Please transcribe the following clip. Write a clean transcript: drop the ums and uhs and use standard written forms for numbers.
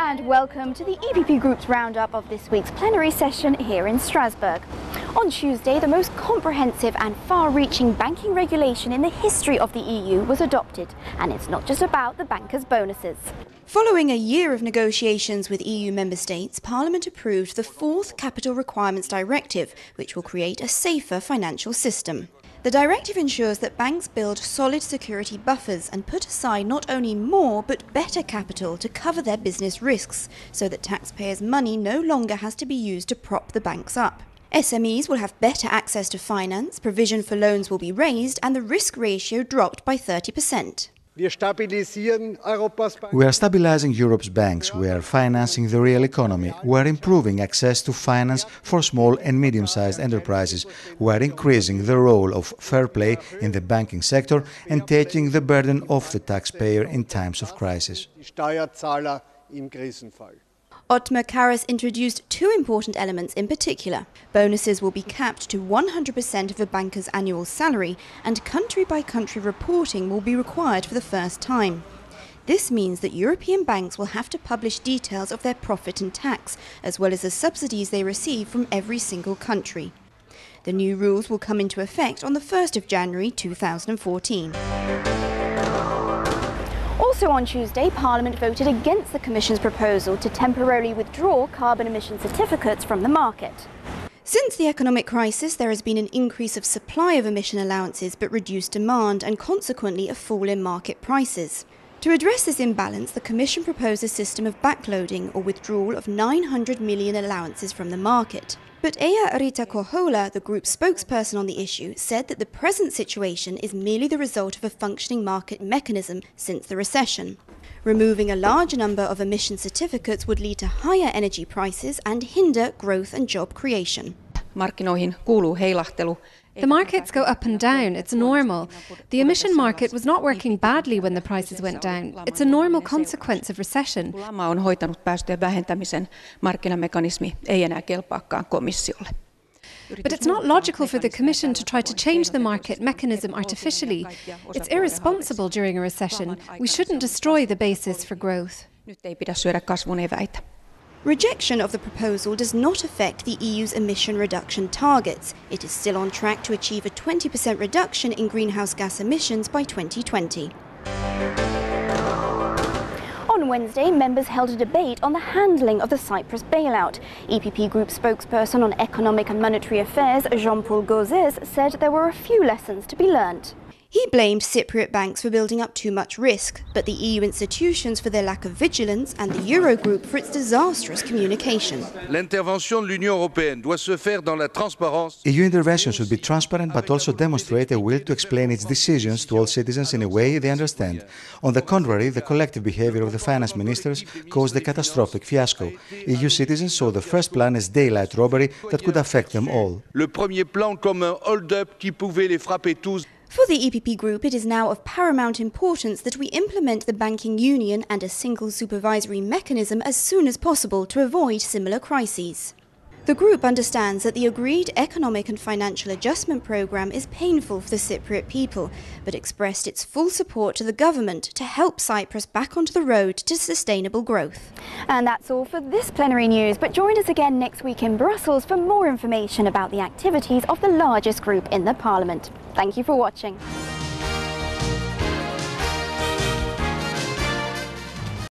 And welcome to the EPP Group's roundup of this week's plenary session here in Strasbourg. On Tuesday, the most comprehensive and far-reaching banking regulation in the history of the EU was adopted, and it's not just about the bankers' bonuses. Following a year of negotiations with EU member states, Parliament approved the fourth Capital Requirements Directive, which will create a safer financial system. The directive ensures that banks build solid security buffers and put aside not only more but better capital to cover their business risks, so that taxpayers' money no longer has to be used to prop the banks up. SMEs will have better access to finance, provision for loans will be raised, and the risk ratio dropped by 30%. We are stabilizing Europe's banks, we are financing the real economy, we are improving access to finance for small and medium-sized enterprises, we are increasing the role of fair play in the banking sector and taking the burden off the taxpayer in times of crisis. Othmar Karas introduced two important elements in particular. Bonuses will be capped to 100% of a banker's annual salary, and country-by-country reporting will be required for the first time. This means that European banks will have to publish details of their profit and tax, as well as the subsidies they receive from every single country. The new rules will come into effect on the 1st of January 2014. Also on Tuesday, Parliament voted against the Commission's proposal to temporarily withdraw carbon emission certificates from the market. Since the economic crisis, there has been an increase of supply of emission allowances but reduced demand and consequently a fall in market prices. To address this imbalance, the Commission proposed a system of backloading or withdrawal of 900 million allowances from the market. But Eija Rita Korhola, the group's spokesperson on the issue, said that the present situation is merely the result of a functioning market mechanism since the recession. Removing a large number of emission certificates would lead to higher energy prices and hinder growth and job creation. The markets go up and down, it's normal. The emission market was not working badly when the prices went down. It's a normal consequence of recession. But it's not logical for the Commission to try to change the market mechanism artificially. It's irresponsible during a recession. We shouldn't destroy the basis for growth. Rejection of the proposal does not affect the EU's emission reduction targets. It is still on track to achieve a 20% reduction in greenhouse gas emissions by 2020. On Wednesday, members held a debate on the handling of the Cyprus bailout. EPP Group spokesperson on Economic and Monetary Affairs, Jean-Paul Gauzès, said there were a few lessons to be learnt. He blamed Cypriot banks for building up too much risk, but the EU institutions for their lack of vigilance and the Eurogroup for its disastrous communication. EU intervention should be transparent but also demonstrate a will to explain its decisions to all citizens in a way they understand. On the contrary, the collective behavior of the finance ministers caused a catastrophic fiasco. EU citizens saw the first plan as daylight robbery that could affect them all. For the EPP Group, it is now of paramount importance that we implement the banking union and a single supervisory mechanism as soon as possible to avoid similar crises. The group understands that the agreed economic and financial adjustment programme is painful for the Cypriot people, but expressed its full support to the government to help Cyprus back onto the road to sustainable growth. And that's all for this plenary news, but join us again next week in Brussels for more information about the activities of the largest group in the Parliament. Thank you for watching.